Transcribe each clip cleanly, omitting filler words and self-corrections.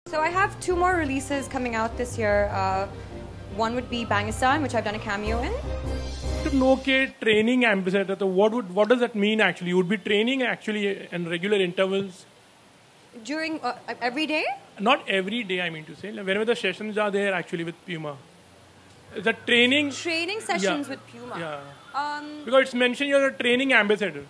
So I have two more releases coming out this year. One would be Bangistan, which I've done a cameo in. To know के training ambassador, तो what does that mean actually? You would be training actually in regular intervals? During every day? Not every day, I mean to say. Whenever the sessions are there actually with Puma. The training Sessions with Puma. Yeah. Because it's mentioned you're a training ambassador.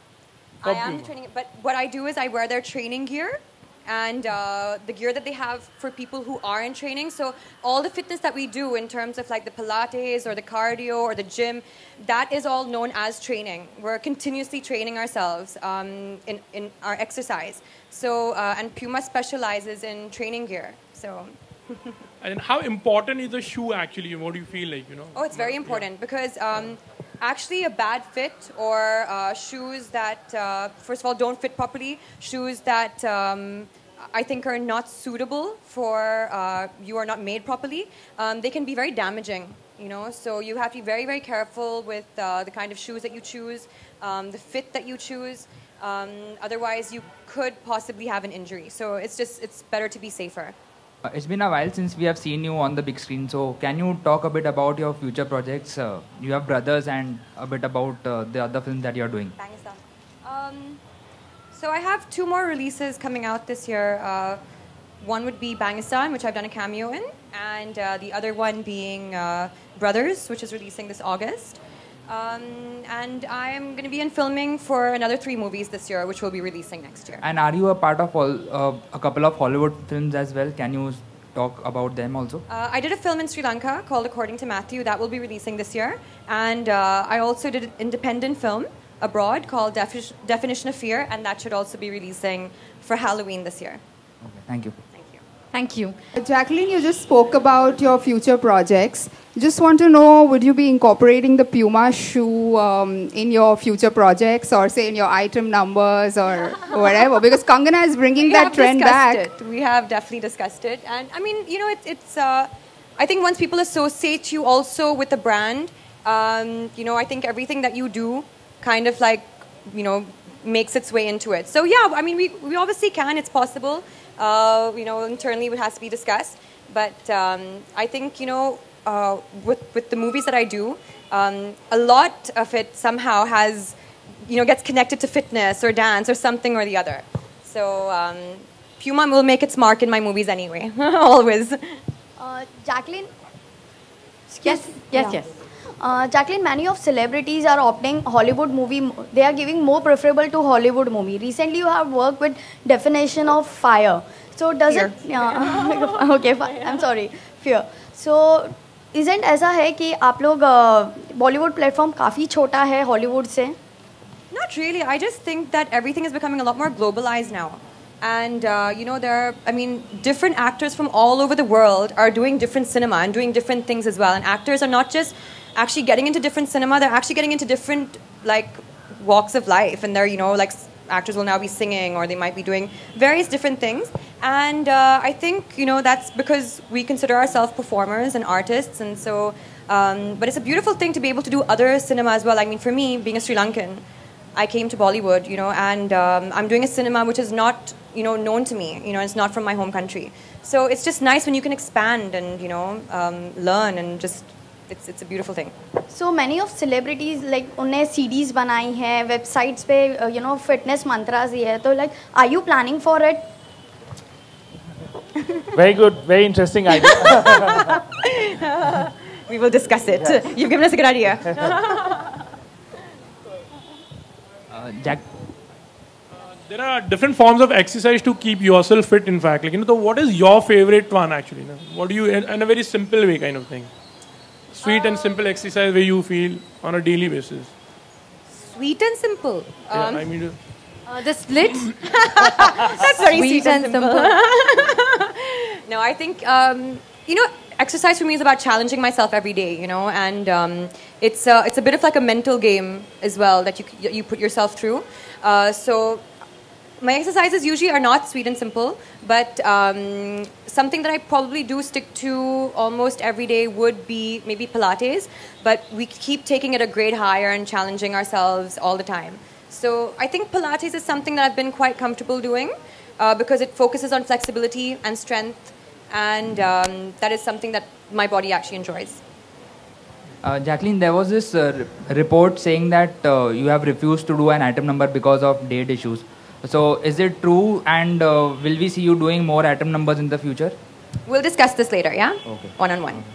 I am the training, but what I do is I wear their training gear and the gear that they have for people who are in training. So all the fitness that we do in terms of like the pilates or the cardio or the gym, that is all known as training. We're continuously training ourselves in our exercise. So and Puma specializes in training gear. So. And how important is the shoe actually? What do you feel like, Oh, it's very important because actually a bad fit or shoes that, first of all, don't fit properly, shoes that I think are not suitable for you are not made properly, they can be very damaging, So you have to be very, very careful with the kind of shoes that you choose, the fit that you choose. Otherwise, you could possibly have an injury. So it's better to be safer. It's been a while since we have seen you on the big screen. So can you talk a bit about your future projects? You have brothers and a bit about the other films that you're doing. So I have two more releases coming out this year. One would be Bangistan, which I've done a cameo in, and the other one being Brothers, which is releasing this August. And I'm going to be in filming for another 3 movies this year, which will be releasing next year. And are you a part of a couple of Hollywood films as well? Can you talk about them also? I did a film in Sri Lanka called According to Matthew. That will be releasing this year. And I also did an independent film abroad called Definition of Fear, and that should also be releasing for Halloween this year. Okay, thank you. Thank you. Jacqueline, you just spoke about your future projects. Just want to know, would you be incorporating the Puma shoe in your future projects or say in your item numbers or whatever? Because Kangana is bringing that trend back. We have definitely discussed it. And I mean, it's I think once people associate you also with the brand, I think everything that you do kind of like, makes its way into it. So yeah, I mean, we obviously can, it's possible. Internally it has to be discussed. But I think, with the movies that I do, a lot of it somehow has, gets connected to fitness or dance or something or the other. So Puma will make its mark in my movies anyway, always. Jacqueline? Yes. Jacqueline, many of celebrities are opting Hollywood movie. They are giving more preferable to Hollywood movie. Recently, you have worked with Definition of Fire. So does Fear. it? Yeah. Okay, fine. I'm sorry. Fear. So isn't ऐसा है कि आप लोग Bollywood platform काफी छोटा है Hollywood से? Not really. I just think that everything is becoming a lot more globalized now. And, different actors from all over the world are doing different cinema and doing different things as well. And actors are not just actually getting into different cinema, they're actually getting into different, walks of life. And they're, actors will now be singing or they might be doing various different things. And I think, that's because we consider ourselves performers and artists. And so, but it's a beautiful thing to be able to do other cinema as well. I mean, for me, being a Sri Lankan, I came to Bollywood, and I'm doing a cinema which is not, known to me, it's not from my home country. So it's just nice when you can expand and, learn and just, it's a beautiful thing. So many of celebrities, उन्हें CDs बनाई हैं, websites पे, fitness mantras ही है. So are you planning for it? Very good, very interesting idea. We will discuss it. Yes. You've given us a good idea. There are different forms of exercise to keep yourself fit, in fact. So what is your favorite one, actually? What do you, in a very simple way kind of thing? Sweet and simple exercise where you feel on a daily basis. Sweet and simple? The splits? That's very sweet and simple. No, I think, exercise for me is about challenging myself every day, and it's a bit of like a mental game as well that you put yourself through. So my exercises usually are not sweet and simple, but something that I probably do stick to almost every day would be maybe Pilates, but we keep taking it a grade higher and challenging ourselves all the time. So I think Pilates is something that I've been quite comfortable doing because it focuses on flexibility and strength and that is something that my body actually enjoys. Jacqueline, there was this report saying that you have refused to do an item number because of date issues. So is it true, and will we see you doing more item numbers in the future? We'll discuss this later, yeah? Okay. One-on-one. Okay.